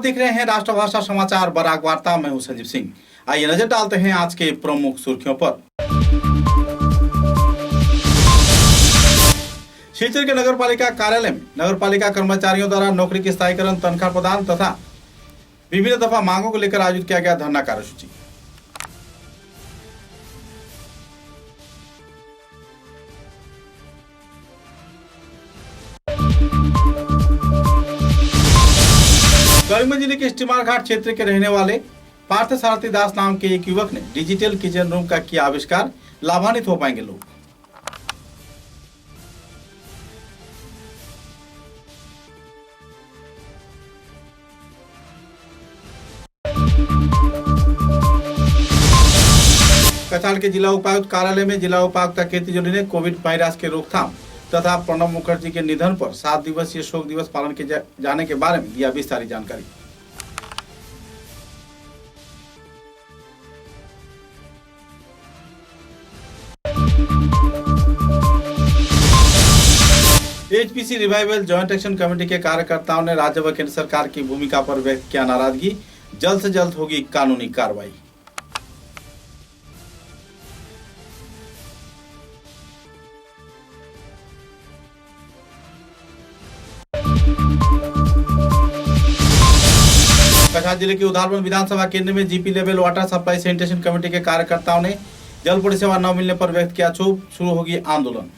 देख रहे हैं राष्ट्रभाषा समाचार बराक वार्ता। मैं हूं संजीव सिंह। आइए नजर डालते हैं आज के प्रमुख सुर्खियों पर। शिलचर के नगर पालिका कार्यालय में नगर पालिका कर्मचारियों द्वारा नौकरी के स्थायीकरण, तनख्वाह प्रदान तथा विभिन्न दफा मांगों को लेकर आयोजित किया गया धरना कार्यसूची। करीमगंज जिले के स्टीमर घाट क्षेत्र के रहने वाले पार्थ सारथी दास नाम के एक युवक ने डिजिटल किचन रूम का किया आविष्कार। लाभान्वित हो पाएंगे लोग। कछाड़ के जिला उपायुक्त कार्यालय में जिला उपायुक्त कीर्ति जोड़ी ने कोविड वायरस के रोकथाम तथा प्रणब मुखर्जी के निधन पर 7 दिवसीय शोक दिवस पालन किए जाने के बारे में दिया विस्तारित जानकारी। HPC revival joint action committee के कार्यकर्ताओं ने राज्य व केंद्र सरकार की भूमिका पर व्यक्त किया नाराजगी। जल्द से जल्द होगी कानूनी कार्रवाई। कछाड़ जिले के उधारबंद विधानसभा केंद्र में GP level water supply sanitation committee के कार्यकर्ताओं ने जल परिसेवा न मिलने पर व्यक्त किया क्षोभ। शुरू होगी आंदोलन।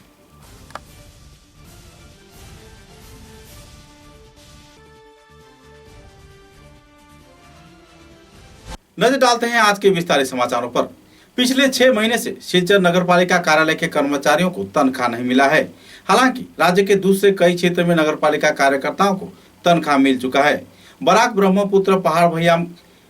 नजर डालते हैं आज के विस्तारित समाचारों पर। पिछले 6 महीने से शिलचर नगर पालिका कार्यालय के कर्मचारियों को तनख्वाह नहीं मिला है। हालांकि राज्य के दूसरे कई क्षेत्र में नगर पालिका कार्यकर्ताओं को तनख्वाह मिल चुका है। बराक ब्रह्मपुत्र पहाड़ भैया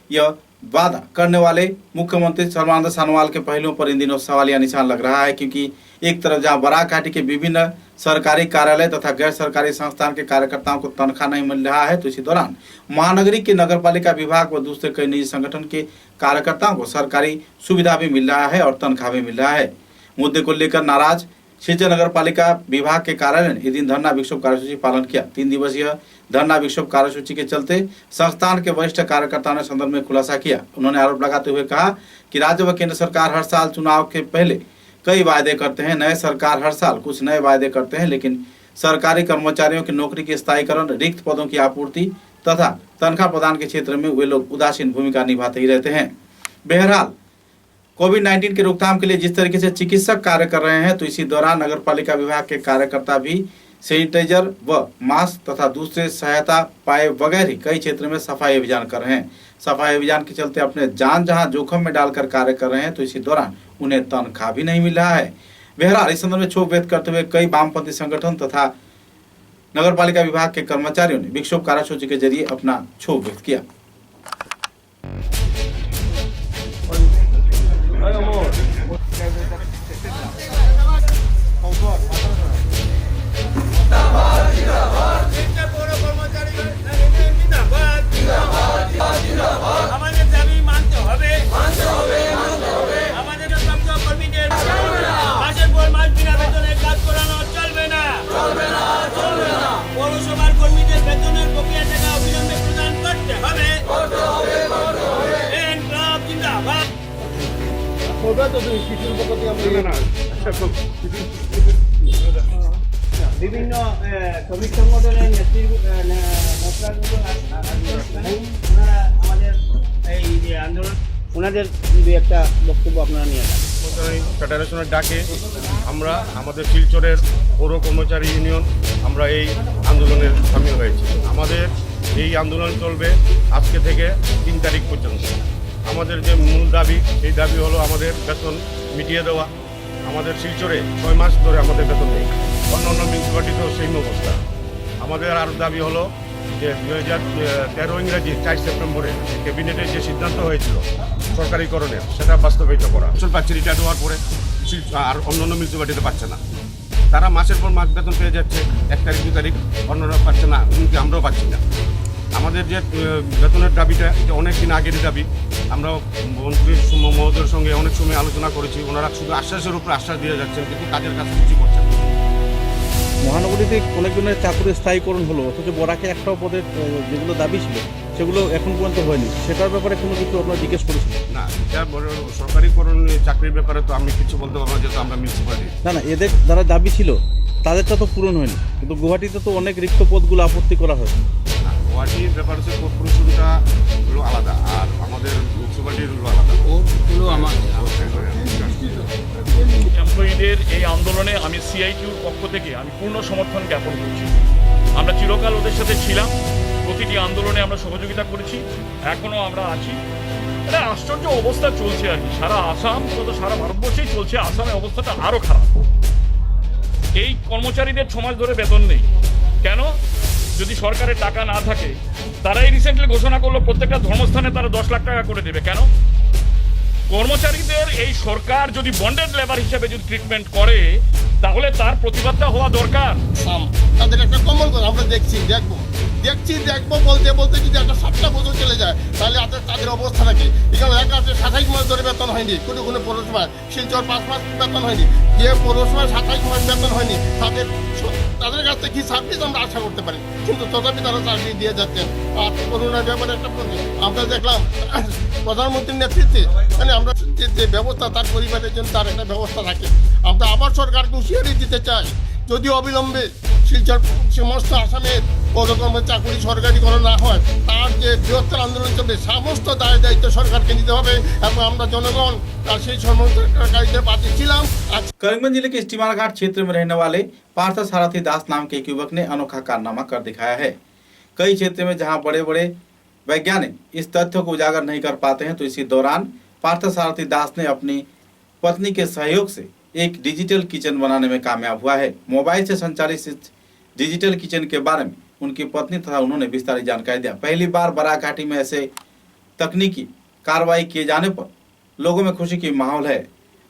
यह वादा करने वाले मुख्यमंत्री सर्बानंद सोनोवाल के पहलुओं पर इन दिनों सवालिया निशान लग रहा है, क्योंकि एक तरफ जहां बराक घाटी के विभिन्न सरकारी कार्यालय तथा गैर सरकारी संस्थान के कार्यकर्ताओं को तनख्वाह नहीं मिल रहा है, तो इसी दौरान महानगरी के नगर पालिका विभाग व दूसरे कई निजी संगठन के कार्यकर्ताओं को सरकारी सुविधा भी मिल रहा है और तनख्वाह भी मिल रहा है। मुद्दे को लेकर नाराज शिलचर नगर पालिका विभाग के कार्यालय ने इस दिन धरना विक्षोभ कार्यसूची पालन किया। 3 दिवसीय धरना विक्षोभ कार्यसूची के चलते संस्थान के वरिष्ठ कार्यकर्ताओं ने संदर्भ में खुलासा किया। उन्होंने आरोप लगाते हुए कहा कि राज्य व केंद्र सरकार हर साल चुनाव के पहले कई वायदे करते हैं। नए सरकार हर साल कुछ नए वायदे करते हैं, लेकिन सरकारी कर्मचारियों की नौकरी के स्थायीकरण, रिक्त पदों की आपूर्ति तथा तनख्वाह प्रदान के क्षेत्र में वे लोग उदासीन भूमिका निभाते ही रहते हैं। बहरहाल कोविड-19 की रोकथाम के लिए जिस तरीके से चिकित्सक कार्य कर रहे हैं, तो इसी दौरान नगर पालिका विभाग के कार्यकर्ता भी सैनिटाइजर व मास्क तथा दूसरे सहायता पाए बगैर ही कई क्षेत्र में सफाई अभियान कर रहे हैं। सफाई अभियान के चलते अपने जान जहां जोखिम में डालकर कार्य कर रहे हैं, तो इसी दौरान उन्हें तनख्वाह भी नहीं मिल रहा है। बहरहाल इस संदर्भ में क्षोभ व्यक्त करते हुए कई वामपंथी संगठन तथा नगर पालिका विभाग के कर्मचारियों ने विक्षोभ कार्यसूची के जरिए अपना क्षोभ व्यक्त किया। বিভিন্ন শ্রমিক সংগঠনের আমাদের এই যে আন্দোলন, ওনাদের একটা বক্তব্য আপনারা নিয়ে যান। ফেডারেশনের ডাকে আমরা আমাদের শিলচরের পৌর কর্মচারী ইউনিয়ন আমরা এই আন্দোলনের সামিল হয়েছি। আমাদের এই আন্দোলন চলবে আজকে থেকে 3 তারিখ পর্যন্ত। আমাদের যে মূল দাবি, এই দাবি হলো আমাদের বেতন মিটিয়ে দেওয়া। আমাদের শিলচরে 6 মাস ধরে আমাদের বেতন নেই, অন্যান্য মিউনিসিপ্যালিটিতেও সেই অবস্থা। আমাদের আর দাবি হলো যে 2013 ইংরেজি 4 সেপ্টেম্বরে ক্যাবিনেটের যে সিদ্ধান্ত হয়েছিল সরকারিকরণের, সেটা বাস্তবায়িত করা। আসল পাচ্ছে রিটায়ার হওয়ার পরে আর অন্যান্য মিউনিসিপ্যালিটিতে পাচ্ছে না। তারা মাসের পর মাস বেতন পেয়ে যাচ্ছে, 1 তারিখ 2 তারিখ, অন্যরা পাচ্ছে না, এমনকি আমরাও পাচ্ছি না। আমাদের যে বেতনের দাবিটা অনেক দিন আগেরই দাবি। আমরা মন্ত্রী মহোদয়ের সঙ্গে অনেক সময় আলোচনা করেছি। ওনারা শুধু আশ্বাসের উপর আশ্বাস দিয়ে যাচ্ছেন, কিন্তু কাজের কাজ কিছু করছেন না। মহানগরীতে অনেকজনের চাকরি স্থায়ীকরণ হলো, অথচ বরাকে একটাও পদের যেগুলো দাবি ছিল সেগুলো এখন পর্যন্ত হয়নি, সেটার ব্যাপারে কোনো কিছু আপনারা জিজ্ঞেস করেছেন? না, এটা সরকারিকরণ চাকরির ব্যাপারে তো আমি কিছু বলতে পারবো না, যেহেতু আমরা মিউনিসিপ্যালিটি। না, এদের যারা দাবি ছিল তাদেরটা তো পূরণ হয়নি, কিন্তু গুয়াহাটিতে তো অনেক রিক্ত পদগুলো আপত্তি করা হয়। গুয়াহাটির ব্যাপার হচ্ছে কর্পোরেশনটা হলো আলাদা, আর আমাদের মিউনিসিপ্যালিটির হলো আলাদা। এমপ্লয়ীদের এই আন্দোলনে আমি সিআইটিউর পক্ষ থেকে আমি পূর্ণ সমর্থন জ্ঞাপন করছি। আমরা চিরকাল ওদের সাথে ছিলাম, প্রতিটি আন্দোলনে আমরা সহযোগিতা করেছি, এখনও আমরা আছি। এটা আশ্চর্য অবস্থা চলছে আর কি, সারা আসাম তত সারা ভারতবর্ষেই চলছে। আসামের অবস্থাটা আরও খারাপ। এই কর্মচারীদের 6 মাস ধরে বেতন নেই কেন? যদি সরকারের টাকা না থাকে, তারাই রিসেন্টলি ঘোষণা করলো প্রত্যেকটা ধর্মস্থানে তারা 10 লাখ টাকা করে দেবে। কেন? কর্মচারীদের এই সরকার যদি বন্ডেড লেবার হিসেবে যদি ট্রিটমেন্ট করে, তাহলে তার প্রতিবাদটা হওয়া দরকার। তাদের একটা কমল করে আমরা দেখবো বলতে বলতে যদি একটা 7টা বছর চলে যায়, তাহলে তাদের অবস্থা কি? এখানে দেখা যাচ্ছে 27 মাস ধরে বেতন হয়নি, কোনো পৌরসভায় শিলচর 5 মাস বেতন হয়নি, যে পৌরসভায় 27 মাস বেতন হয়নি, তাদের কাছ থেকে কি সার্ভিস আমরা আশা করতে পারি? কিন্তু তথাপি তারা চাকরি দিয়ে যাচ্ছেন। আর করোনার ব্যাপারে একটা আমরা দেখলাম প্রধানমন্ত্রীর নেতৃত্বে, মানে আমরা যে ব্যবস্থা তার পরিবারের জন্য তার একটা ব্যবস্থা থাকে। আমরা আবার সরকারকে হুঁশিয়ারি দিতে চাই, যদি অবিলম্বে শিলচর সমস্ত আসামের পদকর্মের চাকরি সরকারিকরণ না হয়, তার যে বৃহত্তর আন্দোলন চলবে সমস্ত দায়িত্ব সরকারকে নিতে হবে, এবং আমরা জনগণ তার সেই সরকারিদের পাশে ছিলাম। करीमगंज जिले के स्टीमर घाट क्षेत्र में रहने वाले पार्थ सारथी दास नाम के एक युवक ने अनोखा कारनामा कर दिखाया है। कई क्षेत्र में जहां बड़े बड़े वैज्ञानिक इस तथ्य को उजागर नहीं कर पाते हैं, तो इसी दौरान पार्थ सारथी दास ने अपनी पत्नी के सहयोग से एक डिजिटल किचन बनाने में कामयाब हुआ है। मोबाइल से संचालित इस डिजिटल किचन के बारे में उनकी पत्नी तथा उन्होंने विस्तारित जानकारी दिया। पहली बार बराक घाटी में ऐसे तकनीकी कार्रवाई किए जाने पर लोगों में खुशी की माहौल है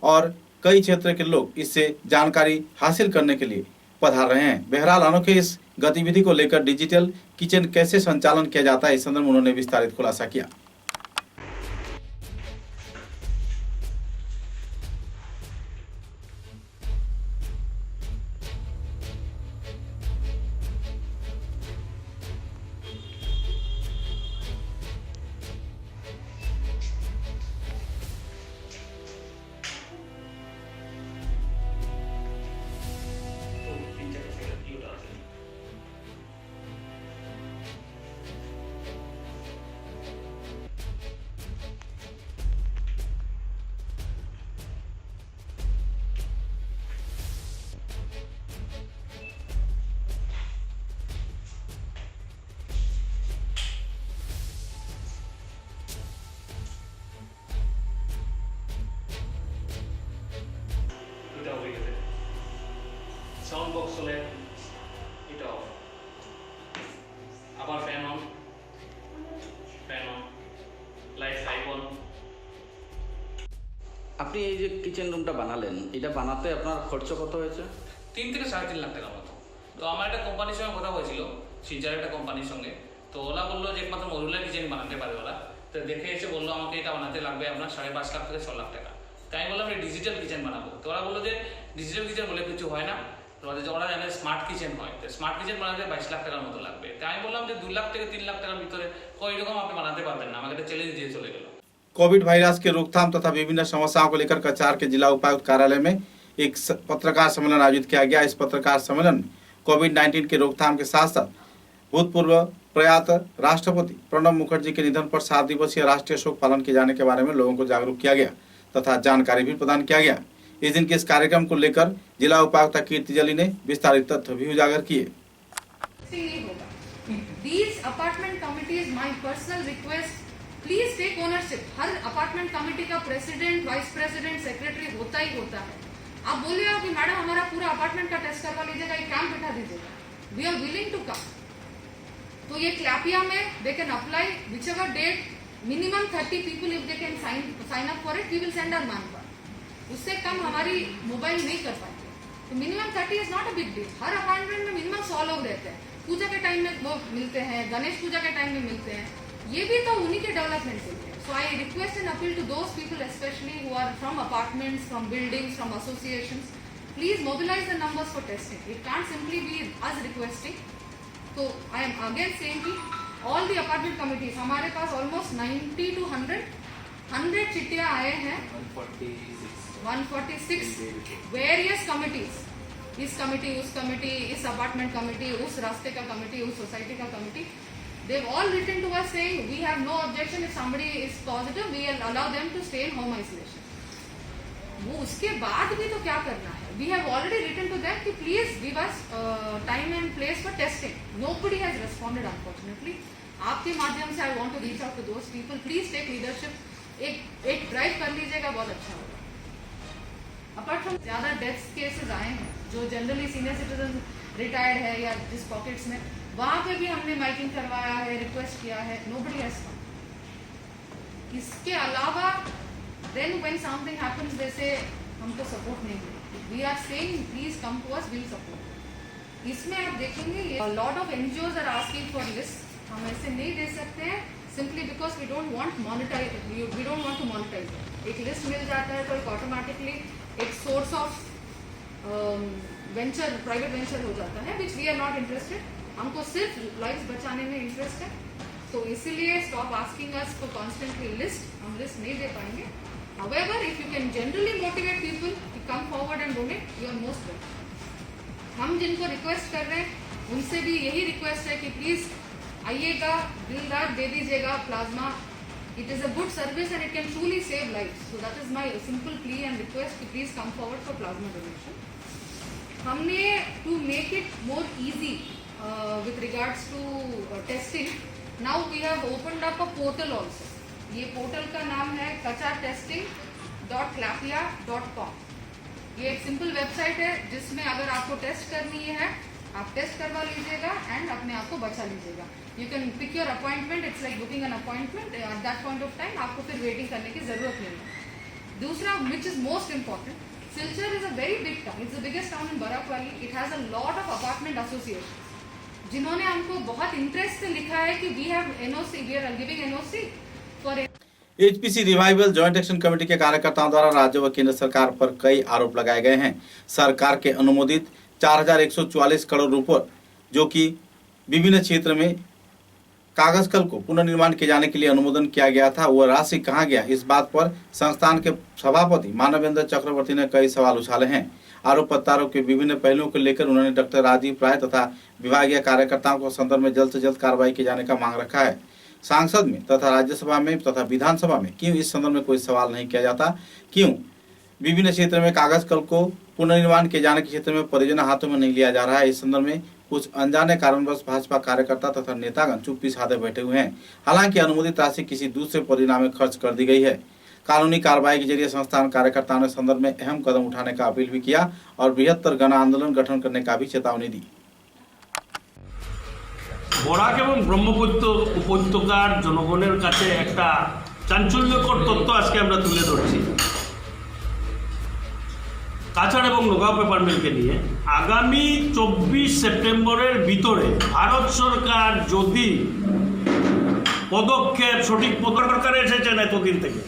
और कई क्षेत्र के लोग इससे जानकारी हासिल करने के लिए पधार रहे हैं। बहरहाल अनोखे इस गतिविधि को लेकर डिजिटल किचन कैसे संचालन किया जाता है, इस संदर्भ में उन्होंने विस्तारित खुलासा किया। সাউন্ড বক্স চলে, এটা অফ, আবার fan on, light side on. আপনি এই যে কিচেন রুমটা বানালেন, এটা বানাতে আপনার খরচ কত হয়েছে? 3 থেকে 3.5 লাখ টাকা মতো। তো আমার একটা কোম্পানির সঙ্গে কথা হয়েছিল, শিলচরের একটা কোম্পানির সঙ্গে। তো ওরা বললো যে একমাত্র মডুলার কিচেন বানাতে পারে ওরা। তো দেখে এসে বললো আমাকে এটা বানাতে লাগবে আপনার 5.5 লাখ থেকে 6 লাখ টাকা। তাই আমি বললাম ডিজিটাল কিচেন বানাবো। তো ওরা বললো যে ডিজিটাল কিচেন বলে কিছু হয় না, ওরা জানে স্মার্ট কিচেন হয়। তো স্মার্ট কিচেন বানাতে 22 লাখ টাকার মতো লাগবে। তাই আমি বললাম যে 2 লাখ থেকে 3 লাখ টাকার ভিতরে এরকম আপনি বানাতে পারবেন না, আমাকে একটা চ্যালেঞ্জ দিয়ে চলে গেল। कोविड वायरस के रोकथाम तथा विभिन्न समस्याओं को लेकर कचार के जिला उपायुक्त कार्यालय में एक पत्रकार सम्मेलन आयोजित किया गया। इस पत्रकार सम्मेलन में कोविड-19 के रोकथाम के साथ साथ भूतपूर्व प्रयात राष्ट्रपति प्रणब मुखर्जी के निधन पर 7 दिवसीय राष्ट्रीय शोक पालन किए जाने के बारे में लोगों को जागरूक किया गया तथा जानकारी भी प्रदान किया गया। इस दिन के इस कार्यक्रम को लेकर जिला उपायुक्त कीर्ति जली ने विस्तारित तथ्य भी उजागर किए। These apartment committees, my personal request, please take ownership. हर अपार्टमेंट कमेटी का प्रेसिडेंट, वाइस प्रेसिडेंट, सेक्रेटरी होता ही होता है। आप बोलिएगा कि मैडम हमारा पूरा अपार्टमेंट का टेस्ट करवा लीजिएगा, एक कैंप बिठा दीजिएगा, we are willing to come. तो ये क्लैपिया में they can apply whichever date, minimum 30 people if they can sign up for it, we will send our manpower. उससे कम हमारी मोबाइल नहीं कर पाएंगे। तो minimum 30 is not a big deal. हर अपार्टमेंट में मिनिमम 100 लोग रहते हैं। पूजा के टाइम में वो मिलते हैं, गणेश पूजा के टाइम में मिलते हैं, ये भी तो उन्हीं के डेवलपमेंट के लिए। So I request and appeal to those people specially who are from apartments, from buildings, from associations, please mobilise the numbers for testing. It can't simply be us requesting. तो आई एम अगेन सेइंग कि all the apartment committees, हमारे पास almost 90 to 100 चिट्ठियां आए हैं, 146 various committees, इस committee, उस committee, इस अपार्टमेंट कमिटी, उस रास्ते का कमिटी, उस सोसाइटी का committee. They've all written to us saying we have no objection if somebody is positive, we will allow them to stay in home isolation. वो उसके बाद भी तो क्या करना है? We have already written to them कि please give us time and place for testing. Nobody has responded unfortunately. आपके माध्यम से I want to reach out to those people. Please take leadership. एक ड्राइव कर लीजिएगा, बहुत अच्छा होगा. अपार्ट फ्रॉम ज़्यादा डेथ केसेस आए हैं जो जनरली सीनियर सिटीजन रिटायर्ड है या जिस पॉकेट्स में, वहाँ पे भी हमने माइकिंग करवाया है, रिक्वेस्ट किया है. Nobody has come. इसके अलावा then when something happens they say हमको सपोर्ट नहीं मिली. We are saying please come to us, will support. इसमें आप देखेंगे lot of NGOs are asking for list. हम ऐसे नहीं दे सकते हैं simply because we don't want monetise, we don't want to monetise. एक लिस्ट मिल जाता है तो एक ऑटोमेटिकली एक source of venture, private venture हो जाता है, which we are not interested. हमको सिर्फ लाइव्स बचाने में इंटरेस्ट है. तो इसीलिए stop asking us for constantly list. हम लिस्ट नहीं दे पाएंगे. However if you can generally motivate people to come forward and donate, you are most welcome. हम जिनको रिक्वेस्ट कर रहे हैं उनसे भी यही रिक्वेस्ट है कि प्लीज आइएगा, दिलदार दे दीजिएगा plasma. It is a good service and it can truly save life. So that is my simple plea and request कि please come forward for plasma donation. हमने to make it more easy with regards to testing, now we have opened up a portal also. ये portal का नाम है kachatesting.clapia.com. ये एक simple website है जिसमें अगर आपको टेस्ट करनी है आप टेस्ट करवा लीजिएगा एंड अपने आप को बचा लीजिएगा. You can pick your appointment. It's like booking an appointment. At that point of time आपको फिर वेटिंग करने की जरूरत नहीं है. दूसरा which is most important, Silchar is a very big town. It's the biggest town in Barak valley. It has a lot of apartment association जिन्होंने हमको बहुत इंटरेस्ट से लिखा है कि we have NOC, we are giving NOC for. HPC revival joint action committee के कार्यकर्ताओं द्वारा राज्य व केंद्र सरकार पर कई आरोप लगाए गए हैं. सरकार के अनुमोदित 4144 करोड़ रुपए जो कि विभिन्न क्षेत्र में कागज कल को पुनर्निर्माण किए जाने के लिए अनुमोदन किया गया था, वह राशि कहाँ गया, इस बात पर संस्थान के सभापति मानवेंद्र चक्रवर्ती ने कई सवाल उछाले हैं. आरोप प्रत्यारोप के विभिन्न पहलुओं को लेकर उन्होंने डॉक्टर राजीव राय तथा विभागीय कार्यकर्ताओं को संदर्भ में जल्द से जल्द कार्रवाई किए जाने का मांग रखा है. सांसद में तथा राज्यसभा में तथा विधानसभा में क्यों इस संदर्भ में कोई सवाल नहीं किया जाता, क्यों विभिन्न क्षेत्र में कागज कल को पुनर्निर्माण किए जाने के क्षेत्र में परियोजना हाथों में नहीं लिया जा रहा है. इस संदर्भ में कुछ अनजाने कारणवश भाजपा कार्यकर्ता तथा नेतागण चुप्पी साधे बैठे हुए हैं. हालांकि अनुमोदित राशि किसी दूसरे परियोजना में खर्च कर दी गई है. कानूनी कार्रवाई के जरिए संस्थान कार्यकर्ताओं ने संदर्भ में अहम कदम उठाने का अपील भी किया और बृहत्तर गण आंदोलन गठन करने का भी चेतावनी दी. বরাক এবং ব্রহ্মপুত্র উপত্যকার জনগণের কাছে একটা চাঞ্চল্যকর তথ্য আজকে আমরা তুলে ধরছি। কাছাড় এবং নগাঁও পেপার মিলকে নিয়ে আগামী 24 সেপ্টেম্বরের ভিতরে ভারত সরকার যদি পদক্ষেপ সঠিক সরকারে এসেছেন এতদিন থেকে,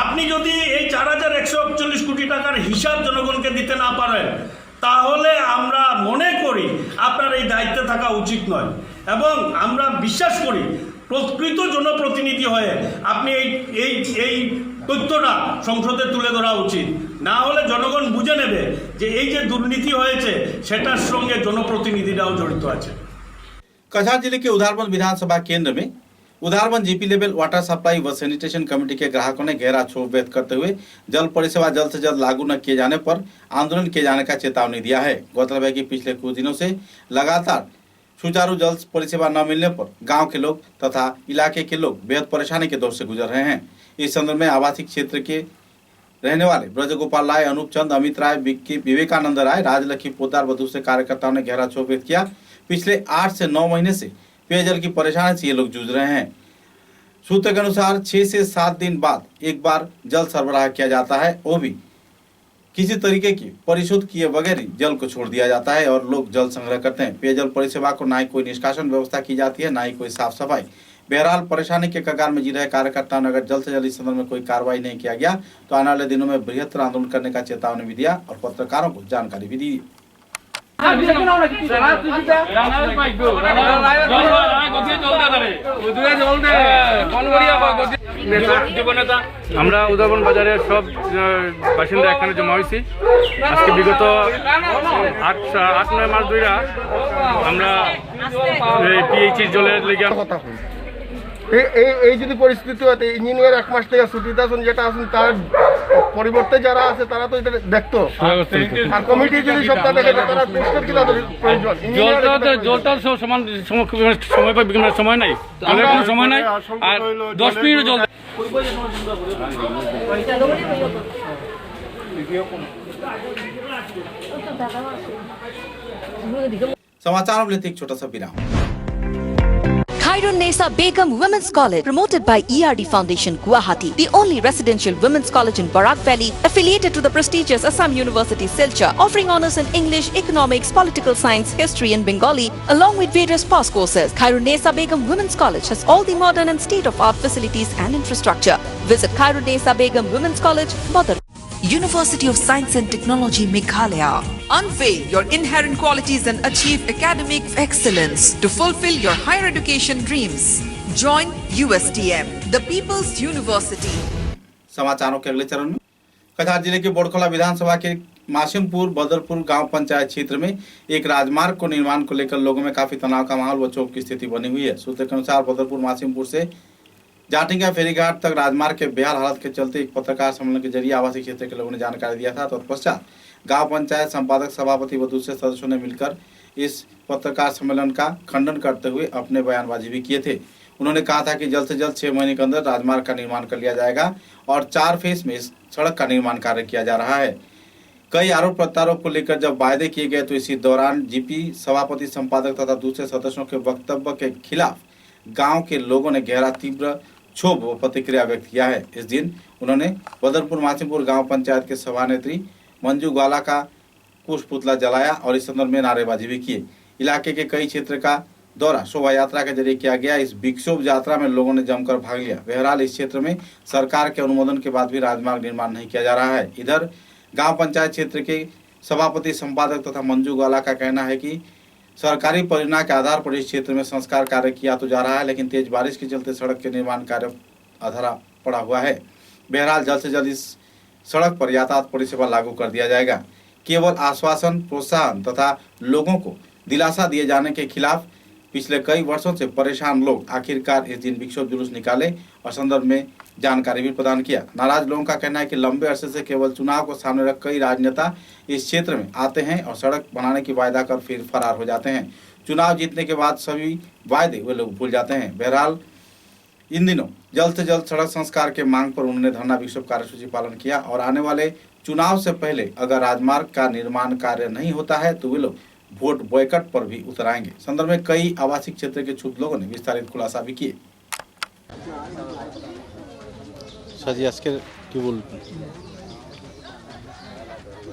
আপনি যদি এই 4141 কোটি টাকার হিসাব জনগণকে দিতে না পারেন তাহলে আমরা মনে করি আপনার এই দায়িত্বে থাকা উচিত নয় এবং আমরা বিশ্বাস করি প্রকৃত জনপ্রতিনিধি হয়ে আপনি এই তথ্যটা সংসদে তুলে ধরা উচিত। না হলে জনগণ বুঝে নেবে যে এই যে দুর্নীতি হয়েছে সেটার সঙ্গে জনপ্রতিনিধিরাও জড়িত আছে। कछार जिले के उधारबंद विधानसभा केंद्र में Udharbond GP level water supply व सैनिटेशन कमेटी के ग्राहकों ने गहरा क्षोभ व्यक्त करते हुए जल परिसेवा जल्द से जल्द लागू न किए जाने पर आंदोलन किए जाने का चेतावनी दिया है। गौरतलब है कि पिछले कुछ दिनों से लगातार सुचारू जल परिसेवा न मिलने पर गांव के लोग तथा इलाके के लोग बेहद परेशानी के दौर से गुजर रहे हैं। इस संदर्भ में आवासीय क्षेत्र के रहने वाले ब्रजगोपाल राय, अनूप चंद, अमित राय, विवेकानंद राय, राजलक्ष्मी पोद्दार व दूसरे कार्यकर्ताओं ने गहरा क्षोभ व्यक्त किया। पिछले 8 से 9 महीने से पेयजल की परेशानी से ये लोग जूझ रहे हैं। सूत्र के अनुसार 6 से 7 दिन बाद एक बार जल सरबराह किया जाता है, वो भी किसी तरीके की परिशुद्ध किए बगैर ही जल को छोड़ दिया जाता है और लोग जल संग्रह करते हैं। पेयजल परिसेवा को ना ही कोई निष्कासन व्यवस्था की जाती है, ना ही कोई साफ सफाई। बहरहाल परेशानी के कगार में जी रहे कार्यकर्ताओं ने अगर जल्द से जल्द इस संदर्भ में कोई कार्रवाई नहीं किया गया तो आने वाले दिनों में बृहत्तर आंदोलन करने का चेतावनी भी दिया और पत्रकारों को जानकारी भी दी। আমরা উদাহরণ বাজারের সব বাসিন্দা এখানে জমা হয়েছি। আজকে বিগত 8-9 মাস ধরে আমরা পিএইচই জলের লেগে কথা হই এই যদি পরিস্থিতি হয় ইঞ্জিনিয়ার 1 মাস থেকে ছুটিতে আছেন, যেটা আছেন তার পরিবর্তে যারা আছে তারা তো এটা দেখতো, আর কমিটি যদি সবটা দেখে তারা পরিষ্কার কি তাদের প্রয়োজন। জলটা সমান সময় পাই, সময় নাই, কোনো সময় নাই, আর 10 মিনিট জল समाचारों में लेते एक छोटा सा विराम। Khairun-Nisa Begum Women's College, promoted by ERD Foundation, Guwahati, the only residential women's college in Barak Valley, affiliated to the prestigious Assam University, Silchar, offering honors in English, economics, political science, history and Bengali, along with various past courses. Khairun-Nisa Begum Women's College has all the modern and state-of-art facilities and infrastructure. Visit Khairun-Nisa Begum Women's College, Badar. University of Science and Technology, Meghalaya. Unveil your inherent qualities and achieve academic excellence to fulfill your higher education dreams. Join USTM, the People's University. समाचारों के अगले चरण में कछार जिले के बोड़खला विधानसभा के मासिमपुर बदरपुर गांव पंचायत क्षेत्र में एक राजमार्ग को निर्माण को लेकर लोगों में काफी तनाव का माहौल व क्षोभ की स्थिति बनी हुई है। सूत्रों के अनुसार बदरपुर मासिमपुर से जाटिंगा फेरीघाट तक राजमार्ग के बेहाल हालत के चलते एक पत्रकार सम्मेलन के जरिए आवासीय क्षेत्र के लोगों ने जानकारी दिया था। तत्पश्चात गांव पंचायत संपादक, सभापति व दूसरे सदस्यों ने मिलकर इस पत्रकार सम्मेलन का खंडन करते हुए अपने बयानबाजी भी किए थे। उन्होंने कहा था कि जल्द से जल्द 6 महीने के अंदर राजमार्ग का निर्माण कर लिया जाएगा और 4 फेज में इस सड़क का निर्माण कार्य किया जा रहा है। कई आरोप प्रत्यारोप को लेकर जब वायदे किए गए तो इसी दौरान जीपी, सभापति, संपादक तथा दूसरे सदस्यों के वक्तव्य के खिलाफ गाँव के लोगों ने गहरा तीव्र क्षोभ व प्रतिक्रिया व्यक्त किया है। इस दिन उन्होंने बदरपुर मासिमपुर गांव पंचायत के सभानेत्री मंजू ग्वाला का पुष्प पुतला जलाया और इस संदर्भ में नारेबाजी भी किए। इलाके के कई क्षेत्र का दौरा शोभा यात्रा के जरिए किया गया। इस विक्षोभ यात्रा में लोगों ने जमकर भाग लिया। बहरहाल इस क्षेत्र में सरकार के अनुमोदन के बाद भी राजमार्ग निर्माण नहीं किया जा रहा है। इधर गाँव पंचायत क्षेत्र के सभापति, संपादक तथा मंजू ग्वाला का कहना है कि सरकारी परियोजना के आधार पर इस क्षेत्र में संस्कार कार्य किया तो जा रहा है, लेकिन तेज बारिश के चलते सड़क के निर्माण कार्य अधूरा पड़ा हुआ है। बहरहाल जल्द से जल्द इस सड़क पर यातायात परिसेवा लागू कर दिया जाएगा। केवल आश्वासन, प्रोत्साहन तथा लोगों को दिलासा दिए जाने के खिलाफ पिछले कई वर्षों से परेशान लोग आखिरकार इस दिन विक्षोभ जुलूस निकाले और संदर्भ में जानकारी भी प्रदान किया। नाराज लोगों का कहना है कि लंबे अरसे से केवल चुनाव को सामने रख कई राजनेता इस क्षेत्र में आते हैं और सड़क बनाने की वायदा कर फिर फरार हो जाते हैं। चुनाव जीतने के बाद सभी वायदे वे लोग भूल जाते हैं। बहरहाल इन दिनों जल्द से जल्द सड़क संस्कार के मांग पर उन्होंने धरना विक्षोभ कार्यसूची पालन किया और आने वाले चुनाव से पहले अगर राजमार्ग का निर्माण कार्य नहीं होता है तो वे लोग वोट बॉयकट पर भी उतर आएंगे। संदर्भ में कई आवासीय क्षेत्र के क्षुब्ध लोगों ने विस्तारित खुलासा भी किए।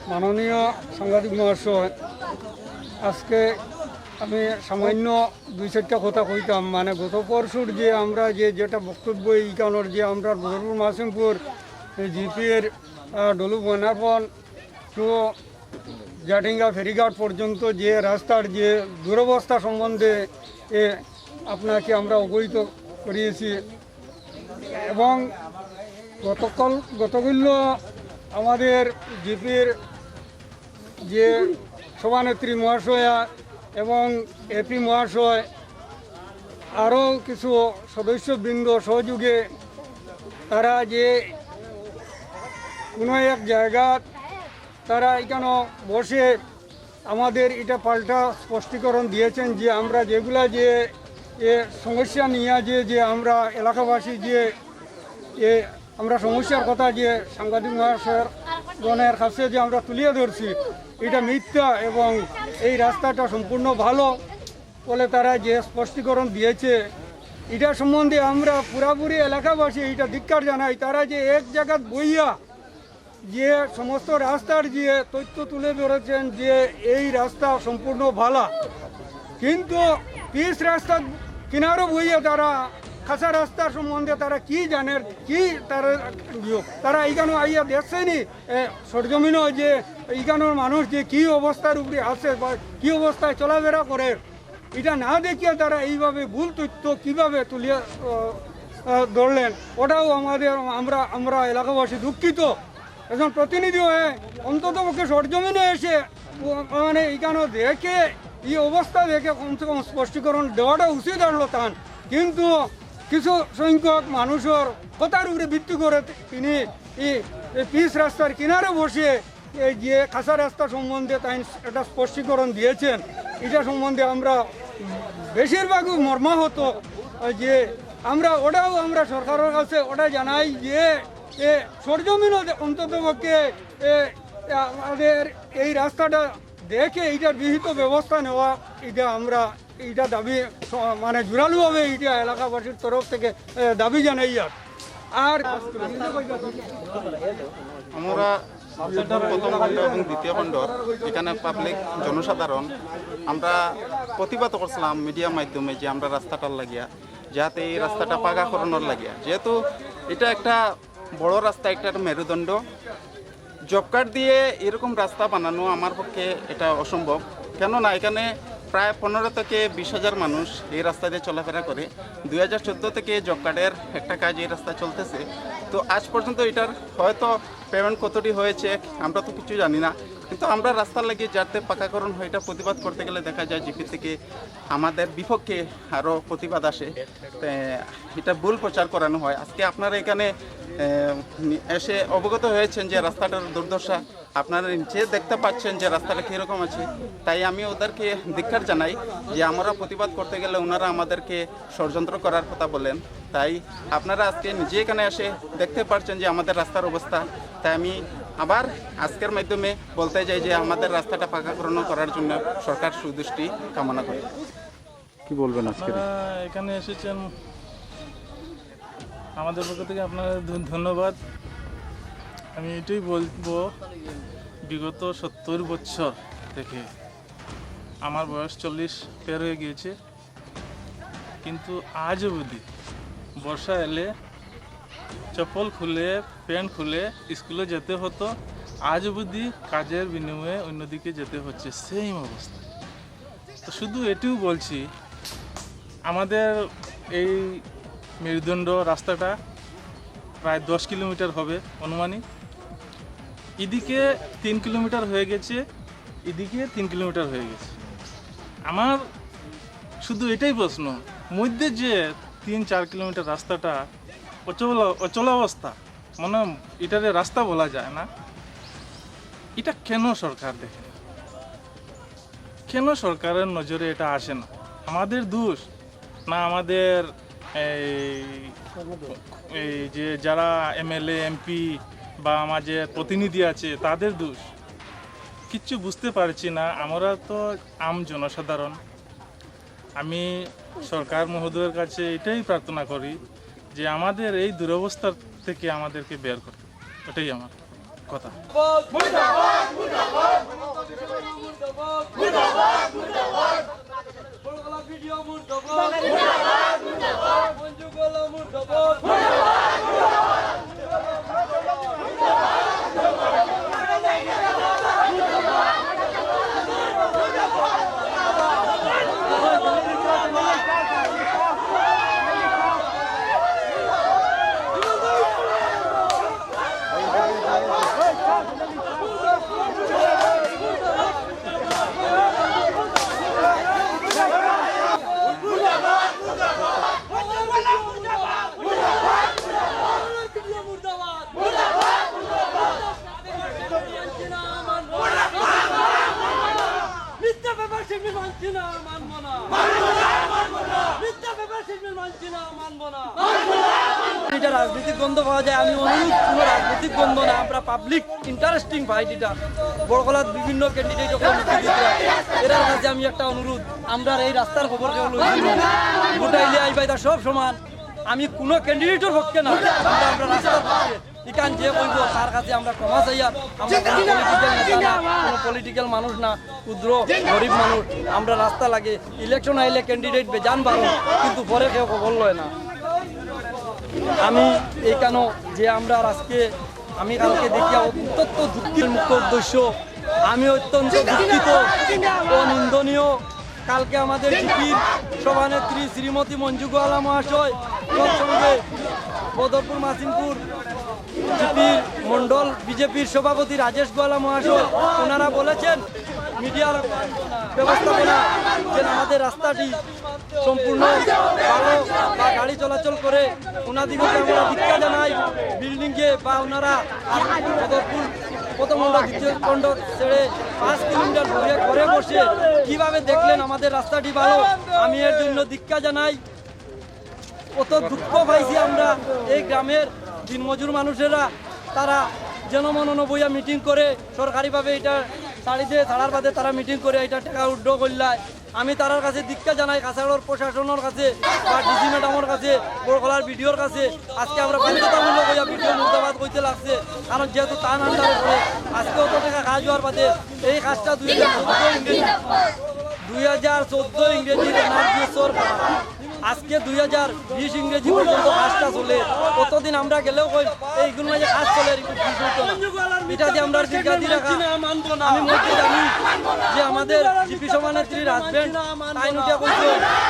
মাননীয় সাংবাদিক মহাশয়, আজকে আমি সামান্য 2-4টা কথা কইতাম। মানে গত পরশুর যে আমরা যেটা বক্তব্য এইখানোর যে আমরা বদরপুর মাসিমপুর জিপির ডলু বনারপন টু জাটিঙ্গা ফেরিঘাট পর্যন্ত যে রাস্তার যে দুরবস্থা সম্বন্ধে আপনাকে আমরা অবহিত করিয়েছি এবং গতকাল আমাদের জিপির যে সভানেত্রী মহাশয়া এবং এপি মহাশয় আরও কিছু সদস্যবৃন্দ সহযোগে তারা যে কোনো এক জায়গা তারা এখানে বসে আমাদের এটা পাল্টা স্পষ্টীকরণ দিয়েছেন যে আমরা যেগুলা যে সমস্যা নিয়ে যে আমরা এলাকাবাসী যে আমরা সমস্যার কথা যে সাংবাদিক মহাশয়ের গণের কাছে যে আমরা তুলিয়ে ধরছি এটা মিথ্যা এবং এই রাস্তাটা সম্পূর্ণ ভালো বলে তারা যে স্পষ্টীকরণ দিয়েছে এটা সম্বন্ধে আমরা পুরাপুরি এলাকাবাসী এটা ধিক্কার জানাই। তারা যে এক জায়গা বইয়া যে সমস্ত রাস্তার যে তথ্য তুলে ধরেছেন যে এই রাস্তা সম্পূর্ণ ভালো, কিন্তু পিচ রাস্তা কিনারও বইয়া তারা খাসা রাস্তার সম্বন্ধে তারা কি জানেন, কি তারা এইখানে আইয়া দেখছেনি সরজমিনও যে এইখানের মানুষ যে কী অবস্থার উপরে আছে বা কী অবস্থায় চলাফেরা করে, এটা না দেখিয়ে তারা এইভাবে ভুল তথ্য কীভাবে তুলিয়ে ধরলেন, ওটাও আমরা এলাকাবাসী দুঃখিত। একজন প্রতিনিধি হয়ে অন্তত পক্ষে সরজমিনে এসে মানে এইখানে দেখে এই অবস্থা দেখে কমসে কম স্পষ্টীকরণ দেওয়াটা উচিত আসলো তান, কিন্তু কিছু সংখ্যক মানুষের কথার উপরে ভিত্তি করে তিনি এই পিচ রাস্তার কিনারে বসে এই যে কাঁচা রাস্তা সম্বন্ধে তাই একটা স্পষ্টীকরণ দিয়েছেন, এটা সম্বন্ধে আমরা বেশিরভাগই মর্মাহত যে আমরা সরকারের কাছে ওটা জানাই যে সরজমিনও অন্তত পক্ষে আমাদের এই রাস্তাটা দেখে এইটার বিহিত ব্যবস্থা নেওয়া, এইটা দাবি মানে জোরালোভাবে এইটা এলাকাবাসীর তরফ থেকে দাবি জানাই। আর আমরা প্রথম খণ্ড এবং দ্বিতীয় খণ্ডর এখানে পাবলিক জনসাধারণ আমরা প্রতিবাদ করছিলাম মিডিয়ার মাধ্যমে যে আমরা রাস্তাটার লাগিয়া যাতে এই রাস্তাটা পাকাকরণের লাগিয়া, যেহেতু এটা একটা বড় রাস্তা, একটা মেরুদণ্ড, জব কার্ড দিয়ে এরকম রাস্তা বানানো আমার পক্ষে এটা অসম্ভব। কেননা এখানে প্রায় 15 থেকে 20,000 মানুষ এই রাস্তা দিয়ে চলাফেরা করে। 2014 থেকে জব কার্ডের একটা কাজ এই রাস্তায় চলতেছে, তো আজ পর্যন্ত এটার হয়তো পেমেন্ট কতটি হয়েছে আমরা তো কিছু জানি না, কিন্তু আমরা রাস্তা লাগিয়ে যাতে পাকাকরণ হয় এটা প্রতিবাদ করতে গেলে দেখা যায় জিপি থেকে আমাদের বিপক্ষে আরও প্রতিবাদ আসে, এটা ভুল প্রচার করানো হয়। আজকে আপনারা এখানে এসে অবগত হয়েছেন যে রাস্তাটার দুর্দশা, আপনারা নিচে দেখতে পাচ্ছেন যে রাস্তাটা কীরকম আছে, তাই আমি ওদেরকে ধিক্কার জানাই যে আমরা প্রতিবাদ করতে গেলে ওনারা আমাদেরকে ষড়যন্ত্র করার কথা বলেন। তাই আপনারা আজকে নিজে এখানে এসে দেখতে পাচ্ছেন যে আমাদের রাস্তার অবস্থা, তাই আমি আবার আজকের মাধ্যমে বলতে চাই যে আমাদের রাস্তাটা পাকাকরণ করার জন্য সরকার সুদৃষ্টি কামনা করি। কি বলবেন আজকে? এখানে এসেছেন আমাদের পক্ষ থেকে আপনাদের ধন্যবাদ। আমি এটাই বলবো, বিগত 70 বছর থেকে আমার বয়স 40 পের হয়ে গিয়েছে, কিন্তু আজ অবধি বর্ষা এলে চপ্পল খুলে প্যান্ট খুলে স্কুলে যেতে হতো, আজ অবধি কাজের বিনিময়ে অন্যদিকে যেতে হচ্ছে সেম অবস্থা। তো শুধু এটিও বলছি, আমাদের এই মেরুদণ্ড রাস্তাটা প্রায় 10 কিলোমিটার হবে অনুমানিক, এদিকে 3 কিলোমিটার হয়ে গেছে, এদিকে 3 কিলোমিটার হয়ে গেছে। আমার শুধু এটাই প্রশ্ন, মধ্যে যে 3-4 কিলোমিটার রাস্তাটা অচলাবস্থা, মানে এটারে রাস্তা বলা যায় না, এটা কেন সরকার দেখে না? কেন সরকারের নজরে এটা আসে না? আমাদের দোষ না আমাদের এই যে যারা এমএলএ এমপি বা আমাদের প্রতিনিধি আছে তাদের দোষ? কিচ্ছু বুঝতে পারছি না। আমরা তো আম জনসাধারণ। আমি সরকার মহোদয়ের কাছে এটাই প্রার্থনা করি যে আমাদের এই দুরবস্থার থেকে আমাদেরকে বের করতে, এটাই আমার কথা। এটা রাজনৈতিক গন্ধ পাওয়া যায়, আমি অনুরোধ কোনো রাজনৈতিক গন্ধ না, আমরা পাবলিক ইন্টারেস্টিং ভাই, এটা বড়গলার বিভিন্ন ক্যান্ডিডেট এরার কাছে আমি একটা অনুরোধ, আমরা এই রাস্তার খবর গোটাইলে আইবাই তা সব সমান, আমি কোনো ক্যান্ডিডেটের পক্ষে না, আমরা রাস্তার পক্ষে। ইকান যে কইব তার কাছে আমরা ক্ষমা চাই, আর আমরা কোনো পলিটিক্যাল মানুষ না, ক্ষুদ্র গরিব মানুষ, আমরা রাস্তা লাগে। ইলেকশন আইলে ক্যান্ডিডেট বেজান পারো, কিন্তু পরে কেউ খবর লয় না। আমি এই কেন যে আমরা আজকে আমি কালকে দেখিয়া অত্যন্ত দুঃখের মুখ্য উদ্দেশ্য আমি অত্যন্ত দুঃখিত ও নিন্দনীয়। কালকে আমাদের জিপির সভানেত্রী শ্রীমতী মঞ্জু গোয়ালা মহাশয় সঙ্গে বদরপুর মাসিমপুর জিপির মণ্ডল বিজেপির সভাপতি রাজেশ গোয়ালা মহাশয় ওনারা বলেছেন মিডিয়ার ব্যবস্থাপনা যে আমাদের রাস্তাটি সম্পূর্ণ ভালো বা গাড়ি চলাচল করে ওনাদিগকে আমরা দীক্ষা জানাই। বিল্ডিংয়ে বা ওনারা বদরপুর প্রথম খণ্ড দ্বিতীয় খণ্ড ছেড়ে 5 কিলোমিটার দূরে ঘরে বসে কিভাবে দেখলেন আমাদের রাস্তাটি ভালো, আমি এর জন্য দীক্ষা জানাই। কত দুঃখ পাইছি আমরা এই গ্রামের দিনমজুর মানুষেরা, তারা জনমনন বইয়া মিটিং করে সরকারিভাবে এটা ছাড়ার বাদে তারা মিটিং করে এটা টাকা উড্ড করলায়। আমি তার কাছে দীক্ষা জানাই, কাছাড়ের প্রশাসনের কাছে বা ডিসি ম্যাডামের কাছে, বড়খলার বিডিওর কাছে। আজকে আমরা বাধ্যতামূলক হইয়া বিডিও মুর্দাবাদ করতে লাগছে, কারণ যেহেতু তান আন্ডারে পড়ে আজকে অত টাকা কাজ হওয়ার বাদে এই কাজটা 2014 ইংরেজির এনআরজি সরকার, আজকে 2020 ইংরেজি পর্যন্ত কাজটা চলে। কতদিন আমরা গেলেও এইগুলো যে কাজ চলে এটা যে আমরা দীর্ঘাদি রাখা। আমি মধ্যে জানি যে আমাদের জিপি সভানেত্রীর হাজবেন্ড আইন উঠে কইছে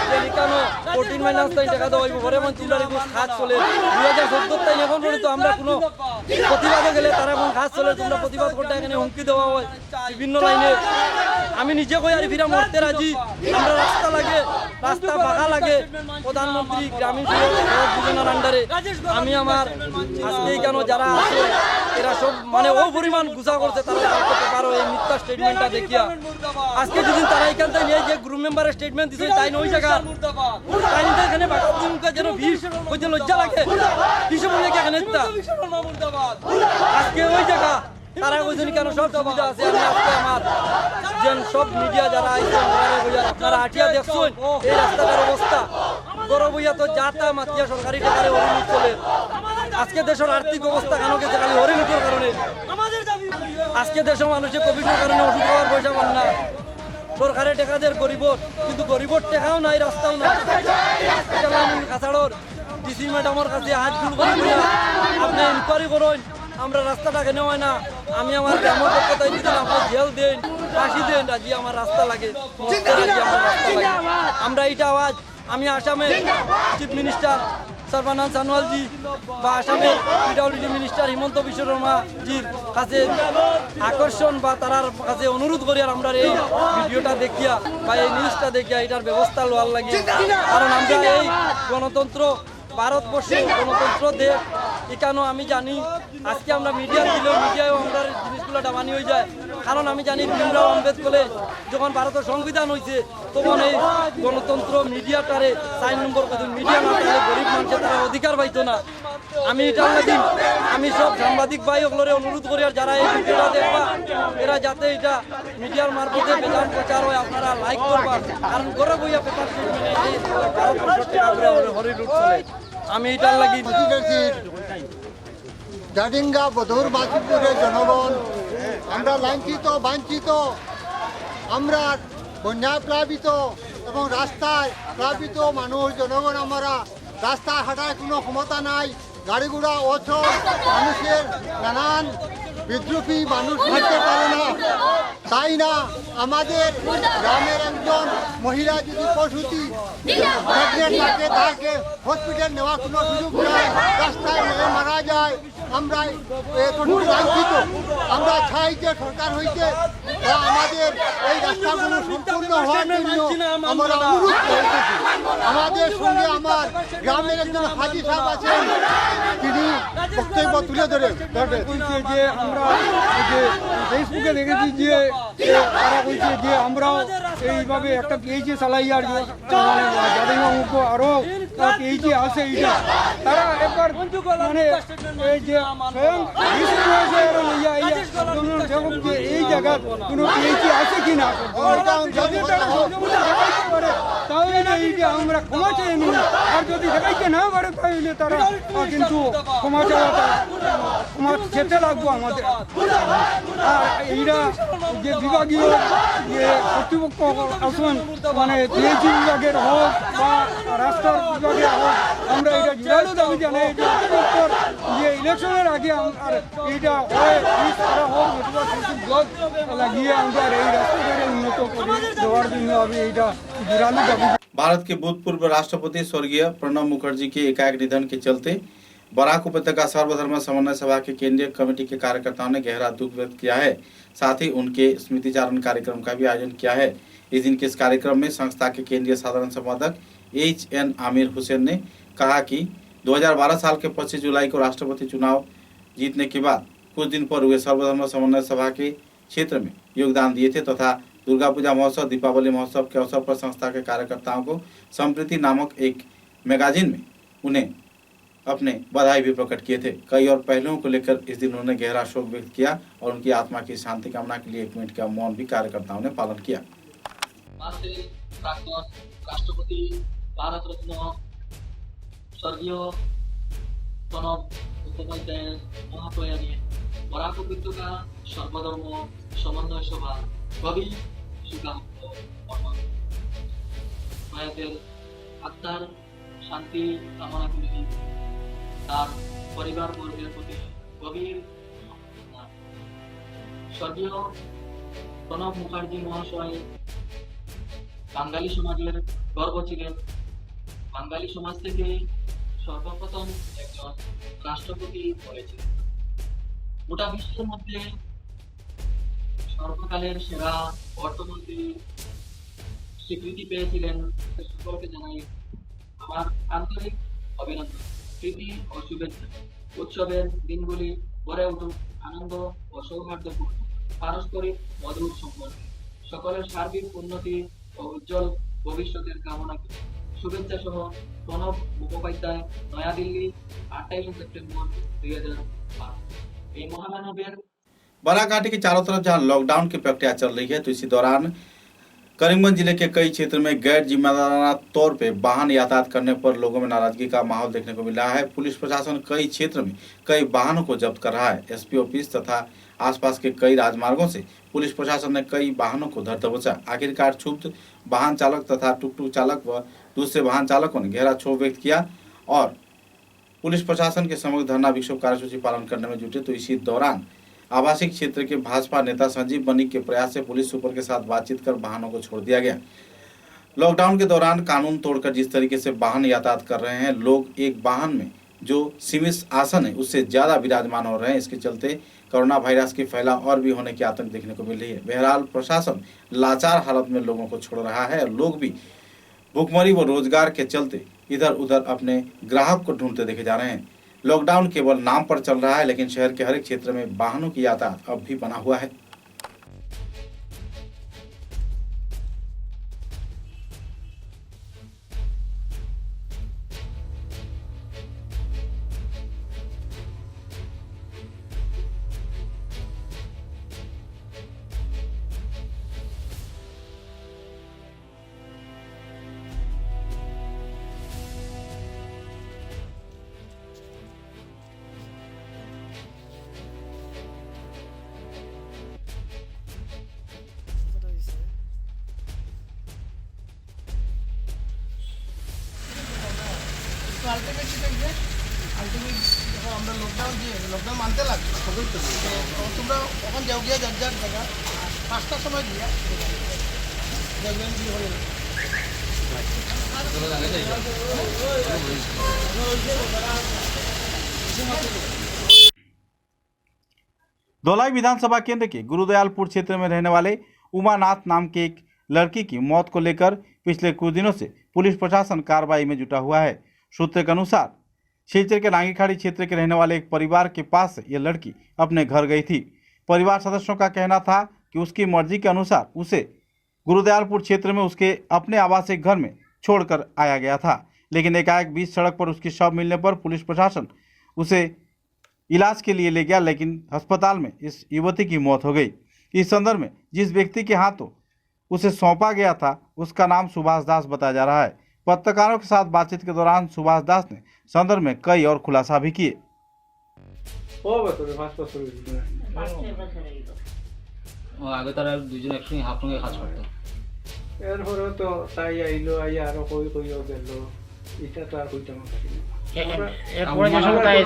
যে লিখানো 14 টাকা দেওয়া হইব ঘরে মন চিলার কাজ চলে 2014 তাই এখন পর্যন্ত আমরা কোনো প্রতিবাদে গেলে তারা এখন কাজ চলে তোমরা প্রতিবাদ করতে এখানে হুমকি দেওয়া হয় বিভিন্ন লাইনে। আমি নিজে কই আর ফিরা মরতে রাজি। আমরা রাস্তা লাগে, রাস্তা ফাঁকা লাগে, প্রধানমন্ত্রী গ্রামীণ সড়ক যোজনার আন্ডারে আমি আমার আজকে কেন যারা আছে এরা সব মানে ও পরিমাণ গুছা করছে, তারা করতে পারো এই মিথ্যা স্টেটমেন্টটা দেখিয়া। আজকে যদি তারা এখান থেকে নিয়ে যে গ্রুপ মেম্বারের স্টেটমেন্ট দিচ্ছে তাই ওই জায়গা তাই এখানে যেন ভিড় ওই যে লজ্জা লাগে কিসব বলে এখানে আজকে ওই জায়গা তারা ওইখানে কেন সব সুবিধা আছে। আমি আজকে আমার যে সব মিডিয়া যারা আইছে আপনারা আটিয়া দেখছেন এই রাস্তাটার অবস্থা বড় বইয়া তো যাতা মাতিয়া সরকারি টাকারে হরিলুট চলে। আজকে দেশের আর্থিক অবস্থা কেন গেছে খালি হরিলুটের কারণে। আজকে দেশের মানুষের কোভিডের কারণে ওষুধ খাওয়ার পয়সা পান না, সরকারের টাকাদের গরিব কিন্তু গরিবর টাকাও নাই, রাস্তাও নাই। কাছাড়র ডিসি ম্যাডামের কাছে হাত জুল করে আপনি ইনকোয়ারি করুন, আমরা রাস্তাটা কেন হয় না। আমি আমার গ্রামের পক্ষতায় দিতেন আপনি জেল দেন, ফাঁসি দেন, রাজি আমার রাস্তা লাগে, আমরা এইটা আওয়াজ আমি আসামের চিফ মিনিস্টার সর্বানন্দ সোনোয়ালজি বা আসামের পিডব্লিউডি মিনিস্টার হিমন্ত বিশ্ব শর্মাজির কাছে আকর্ষণ বা তার কাছে অনুরোধ করি আর আমরা এই ভিডিওটা দেখিয়া বা এই নিউজটা দেখিয়া এটার ব্যবস্থা লওয়ার লাগে। কারণ আমরা এই গণতন্ত্র ভারতবর্ষ গণতন্ত্র দেশ এখানেও আমি জানি আজকে আমরা মিডিয়া দিলেও মিডিয়ায় আমরা জিনিসগুলো ডামানি হয়ে যায়। কারণ আমি জানি ভীমরাও আম্বেদকর যখন ভারতের সংবিধান হয়েছে তখন এই গণতন্ত্র মিডিয়াটারে 4 নম্বর কথা মিডিয়া না থাকলে গরিব মানুষের তারা অধিকার পাইতো না। আমি এটা দিন আমি সব সাংবাদিক ভাই ওগুলোরে অনুরোধ করি আর যারা এই ভিডিওটা দেখবা এরা যাতে এটা মিডিয়ার মারফতে বেজান প্রচার হয় আপনারা লাইক করবা। কারণ গড়ে বইয়া পেপার ভারতবর্ষের টাকা হরিলুট চলে। আমি এটার লাগি জাডিঙ্গা বধুর মাসিমপুরের জনগণ আমরা লাঞ্ছিত বাঞ্ছিত, আমরা বন্যায় প্লাবিত এবং রাস্তায় প্লাবিত মানুষ জনগণ। আমরা রাস্তায় হাঁটার কোনো ক্ষমতা নাই, গাড়ি ঘোড়া অচল, মানুষের নানান বিদ্রোহী মানুষ হাঁটতে পারে না। তাই না আমাদের গ্রামের একজন মহিলা যদি প্রসূতি প্রেগনেন্ট থাকে তাকে হসপিটাল নেওয়ার কোনো সুযোগ নাই, রাস্তায় মারা যায়। আমরা এতটুকু লাঞ্ছিত। আমরা চাই যে সরকার হইতে আমাদের এই রাস্তাগুলো সম্পূর্ণ হওয়ার জন্য আমরা অনুরোধ করতেছি। আমাদের সঙ্গে আমার গ্রামের একজন হাজি সাহেব আছেন, তিনি বক্তব্য তুলে ধরে যে আমরা যে ফেসবুকে দেখেছি যে তারা বলছে যে আমরাও এইভাবে একটা পেয়েছি চালাই আর জাদিঙ্গা আরো পেয়েছি আছে এইটা তারা একবার মানে এই যে এই জায়গা কোনো পেয়েছি আছে কিনা যদি তারা তাহলে এইটা আমরা ক্ষমা চেয়ে নিই। আর যদি দেখাইতে না পারে তাহলে তারা কিন্তু ক্ষমা চাওয়াটা ক্ষমা খেতে লাগবো আমাদের। আর এইটা যে বিভাগীয় যে কর্তৃপক্ষ আসুন মানে পিএইচি বিভাগের হোক বা রাস্তার বিভাগের হোক আমরা এটা জোরালো দাবি জানাই যে ইলেকশনের আগে আর এইটা হয় করা হোক নতুবা কিছু ব্লক লাগিয়ে আমরা এই রাস্তাটাকে উন্নত করে দেওয়ার জন্য আমি এইটা জোরালো দাবি। भारत के भूतपूर्व राष्ट्रपति स्वर्गीय प्रणब मुखर्जी के एकाएक निधन के चलते बराक उपत्यका सर्वधर्म समन्वय सभा के केंद्रीय कमेटी के कार्यकर्ताओं ने गहरा दुख व्यक्त किया है। साथ ही उनके स्मृतिचारण कार्यक्रम का भी आयोजन किया है। इस दिन के इस कार्यक्रम में संस्था के केंद्रीय साधारण संपादक HN आमिर हुसैन ने कहा कि 2012 साल के 25 जुलाई को राष्ट्रपति चुनाव जीतने के बाद कुछ दिन पर हुए सर्वधर्म समन्वय सभा के क्षेत्र में योगदान दिए थे तथा दुर्गा पूजा महोत्सव, दीपावली महोत्सव के अवसर पर संस्था के कार्यकर्ताओं को संप्रीति नामक एक मैगजीन में उन्हें अपने बधाई भी प्रकट किए थे। कई और पहलुओं को लेकर इस दिन उन्होंने गहरा शोक व्यक्त किया और उनकी आत्मा की शांति कामना के लिए 1 मिनट का मौन भी कार्यकर्ताओं ने पालन किया। राष्ट्रपति भारत रत्न स्वर्गीय प्रणब मुखोपाध्याय মহাপ্রয়াণ বরাক উপত্যকা সর্বধর্ম সমন্বয় সভা গভীর শোকাহত মায়াদের আত্মার শান্তি কামনা করি। তার পরিবার বর্গের প্রতি গভীর স্বর্গীয় প্রণব মুখার্জি মহাশয় বাঙালি সমাজের গর্ব ছিলেন। বাঙালি সমাজ থেকে সর্বপ্রথম একজন রাষ্ট্রপতি হয়েছিলেন। গোটা বিশ্বের মধ্যে সর্বকালের সেরা অর্থমন্ত্রী স্বীকৃতি পেয়েছিলেন। সকলকে জানাই আমার আন্তরিক অভিনন্দন, প্রীতি ও শুভেচ্ছা। উৎসবের দিনগুলি গড়ে উঠুক আনন্দ ও সৌহার্দ্যপূর্ণ পারস্পরিক মধুর সম্পর্ক। সকলের সার্বিক উন্নতি ও উজ্জ্বল ভবিষ্যতের কামনা করি। শুভেচ্ছা সহ প্রণব মুখোপাধ্যায়, নয়াদিল্লি, 28 सेप्टेम्बर 2012। এই মহামানবের बराक घाटी के चारों तरफ जहां लॉकडाउन की प्रक्रिया चल रही है तो इसी दौरान करीमगंज जिले के कई क्षेत्र में गैर जिम्मेदाराना तौर पे वाहन यातायात करने पर लोगों में नाराजगी का माहौल देखने को मिल रहा है। पुलिस प्रशासन कई क्षेत्र में कई वाहनों को जब्त कर रहा है। SP ऑफिस तथा आसपास के कई राजमार्गों से पुलिस प्रशासन ने कई वाहनों को धर दबोचा। आखिरकार क्षुब्ध वाहन चालक तथा टुकटुक चालक व दूसरे वाहन चालकों ने गहरा क्षोभ व्यक्त किया और पुलिस प्रशासन के समक्ष धरना विक्षोभ कार्यसूची पालन करने में जुटे। तो इसी दौरान आवासीय क्षेत्र के भाजपा नेता संजीव बनी के प्रयास से पुलिस सुपर के साथ बातचीत कर वाहनों को छोड़ दिया गया। लॉकडाउन के दौरान कानून तोड़कर जिस तरीके से वाहन यातायात कर रहे हैं, लोग एक वाहन में जो सीमित आसन है उससे ज्यादा विराजमान हो रहे हैं। इसके चलते कोरोना वायरस की फैलाव और भी होने की आतंक देखने को मिल रही है। बहरहाल प्रशासन लाचार हालत में लोगों को छोड़ रहा है और लोग भी भूखमरी व रोजगार के चलते इधर उधर अपने ग्राहक को ढूंढते देखे जा रहे हैं। लॉकडाउन केवल नाम पर चल रहा है लेकिन शहर के हर एक क्षेत्र में वाहनों की यातायात अब भी बना हुआ है। আমরা লকডাউন মানতে লাগবে তোমরা ওখান যাও গিয়ে যার যার জায়গা 5টার সময় গিয়া দেখবেন কি হলো। धौलाई विधानसभा केंद्र के गुरुदयालपुर क्षेत्र में रहने वाले उमानाथ नाम के एक लड़की की मौत को लेकर पिछले कुछ दिनों से पुलिस प्रशासन कार्रवाई में जुटा हुआ है। सूत्र के अनुसार शिलचर के नांगीखाड़ी क्षेत्र के रहने वाले एक परिवार के पास से यह लड़की अपने घर गई थी। परिवार सदस्यों का कहना था कि उसकी मर्जी के अनुसार उसे गुरुदयालपुर क्षेत्र में उसके अपने आवासीय घर में छोड़कर आया गया था, लेकिन एकाएक बीच सड़क पर उसकी शव मिलने पर पुलिस प्रशासन उसे इलाज के लिए ले गया, लेकिन अस्पताल में इस युवती की मौत हो गई। इस संदर्भ में जिस व्यक्ति के हाथों उसे सौंपा गया था उसका नाम सुभाष दास बताया जा रहा है। पत्रकारों के साथ बातचीत के दौरान सुभाष दास ने संदर्भ में कई और खुलासा भी किए। আগে তারা দুজন একসঙ্গে হাফসঙ্গে কাজ করতো। এরপরে তো তাই আইলো আই আরো কই কইও গেল, এটা তো আর কইতাম পারি না। এরপরে যে সব তাই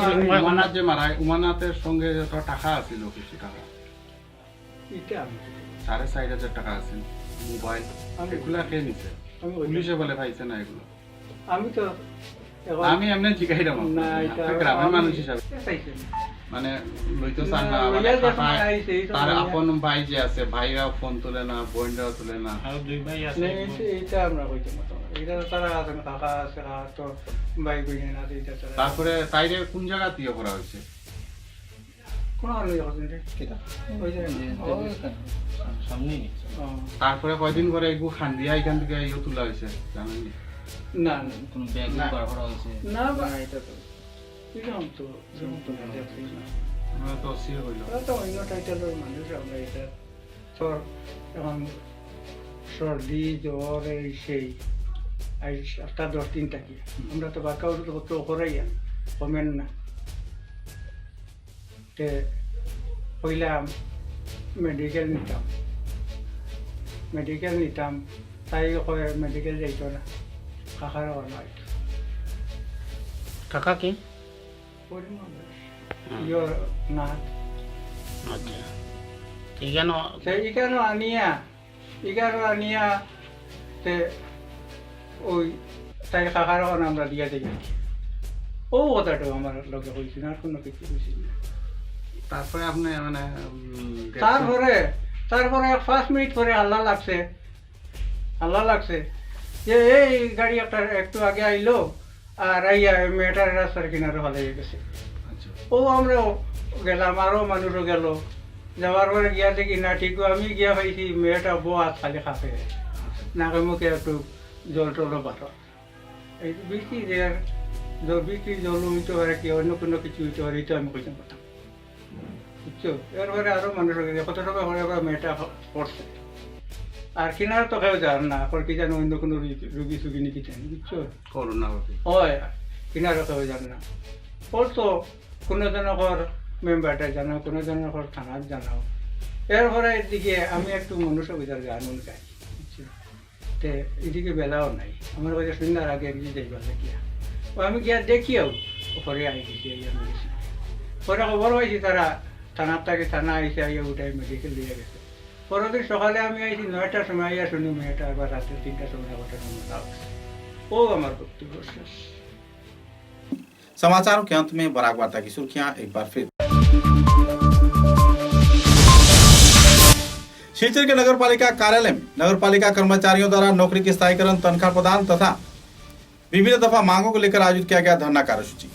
উমানাথ যে মারা উমানাথের সঙ্গে যত টাকা আছিল কিছু টাকা এটা 4,500 টাকা আছে মোবাইল এগুলা কে নিছে পুলিশে বলে পাইছে না এগুলো আমি তো আমি এমনি জিজ্ঞাসা না এটা গ্রামের মানুষ হিসাবে মানে লইতে চান না মানে তার আপন ভাই যে আছে ভাইরা ফোন তুলে না বোনরাও তুলে না এইটা আমরা কইতে মতো এটা তারা আছে কাকা আছে তো ভাই বোন আছে এটা তারা তারপরে তাইরে কোন জায়গা দিয়ে করা হয়েছে কোন আলো যখন এটা ওই যে সামনেই তারপরে কয়দিন পরে এগু খান্দিয়া এখান থেকে ইয়ে তোলা হয়েছে জানেন না কোন ব্যাগ করা হয়েছে না এটা তো এরকম তো না দেখছি না আমরা তো অস্থির হইল তো অন্য টাইটেলের মানুষ আমরা এটা তোর এখন সর্দি জ্বর এই সেই আই 7-10 দিন থাকি আমরা তো বাকাউর তো করাইয়া কমেন না তে পয়লা মেডিকেল নিতাম তাই কয় মেডিকেল যাইতো না কাকার নয় কাকা কি ইয়র না আচ্ছা কেন ইকানো আনিয়া তে ওই তাই কাকার আমরা দিয়া দেখি ও কথাটাও আমার লগে হয়েছিল আর কোনো কিছু হয়েছিল না তারপরে আপনি মানে তারপরে 5 মিনিট পরে আল্লাহ লাগছে যে এই গাড়ি একটা একটু আগে আইলো আর আইয়া মেয়েটার রাস্তার কিনারে হলে গেছে ও আমরা গেলাম আরো মানুষও গেল যাওয়ার পরে গিয়া দেখি না ঠিক আমি গিয়া পাইছি মেয়েটা বউ হাত খালি খাপে নাকে মুখে একটু জল টল বাটো এই বিক্রি জল হইতে পারে কি অন্য কোনো কিছু হইতে পারে এটা আমি কইতে পারতাম বুঝছো এরপরে আরো মানুষের কত টাকা করে মেয়েটা পড়ছে আর কিনার তো কেউ জান না এখন কি জানো অন্য কোনো রুগী সুগী নাকি জানি বুঝছো করোনা হয় কিনারও কেউ জান না ওর তো কোনো জনকর মেম্বারটা জানাও কোনো জনকর থানার জানাও এরপরে এদিকে আমি একটু মনুষ্য বিচার জানুন চাই বুঝছো তে এদিকে বেলাও নাই আমার কাছে সন্ধ্যার আগে একদিন যাইবার গিয়া ও আমি গিয়া দেখিও ওপরে আই গেছি আমি গেছি পরে খবর পাইছি তারা থানার থেকে থানা আইসে আইয়া উঠাই মেডিকেল দিয়ে গেছে পরের দিন সকালে আমি আইছি 9টার সময় আইয়া শুনি মেয়েটা আবার রাত্রে 3টার সময় ঘটনা ও আমার বক্তব্য শেষ। समाचारों के अंत में बराक वार्ता की सुर्खियां एक बार फिर। शिलचर के नगर पालिका कार्यालय में नगर पालिका कर्मचारियों द्वारा नौकरी के स्थायीकरण, तनख्वाह प्रदान तथा विभिन्न दफा मांगों को लेकर आयोजित किया गया धरना कार्यसूची।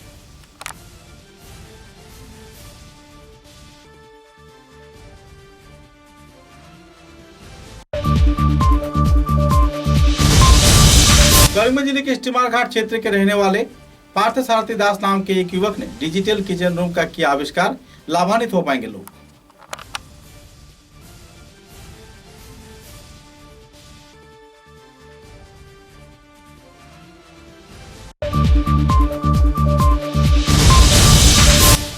करीमगंज जिले के स्टीमर घाट क्षेत्र के रहने वाले पार्थ सारथी दास नाम के एक युवक ने डिजिटल किचन रूम का किया आविष्कार, लाभान्वित हो पाएंगे लोग।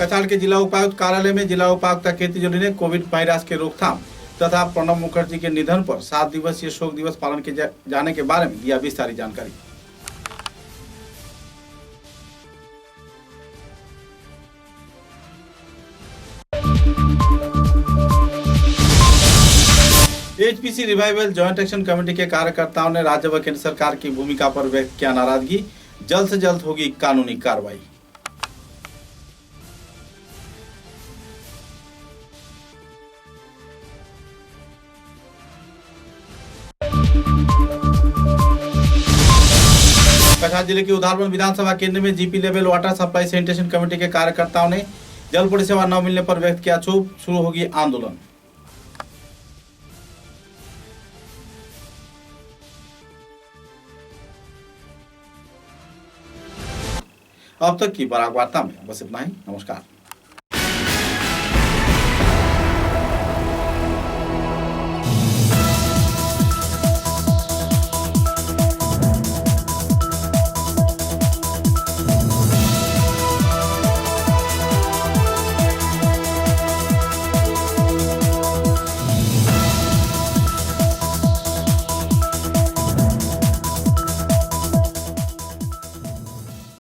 कछाड़ के जिला उपायुक्त कार्यालय में जिला उपायुक्त कीर्ति जोली ने कोविड वायरस के रोकथाम तथा प्रणब मुखर्जी के निधन पर 7 दिवसीय शोक दिवस पालन किए जाने के बारे में दिया विस्तारित जानकारी। HPC revival joint action committee के कार्यकर्ताओं ने राज्य व केंद्र सरकार की भूमिका पर व्यक्त किया नाराजगी, जल्द से जल्द होगी कानूनी कार्रवाई। कछाड़ जिले के उधारबंद विधानसभा केंद्र में GP level water supply sanitation committee के कार्यकर्ताओं ने जल परिसेवा न मिलने पर व्यक्त किया क्षोभ, शुरू होगी आंदोलन। अब तक की बराक वार्ता में बस इतना ही। नमस्कार।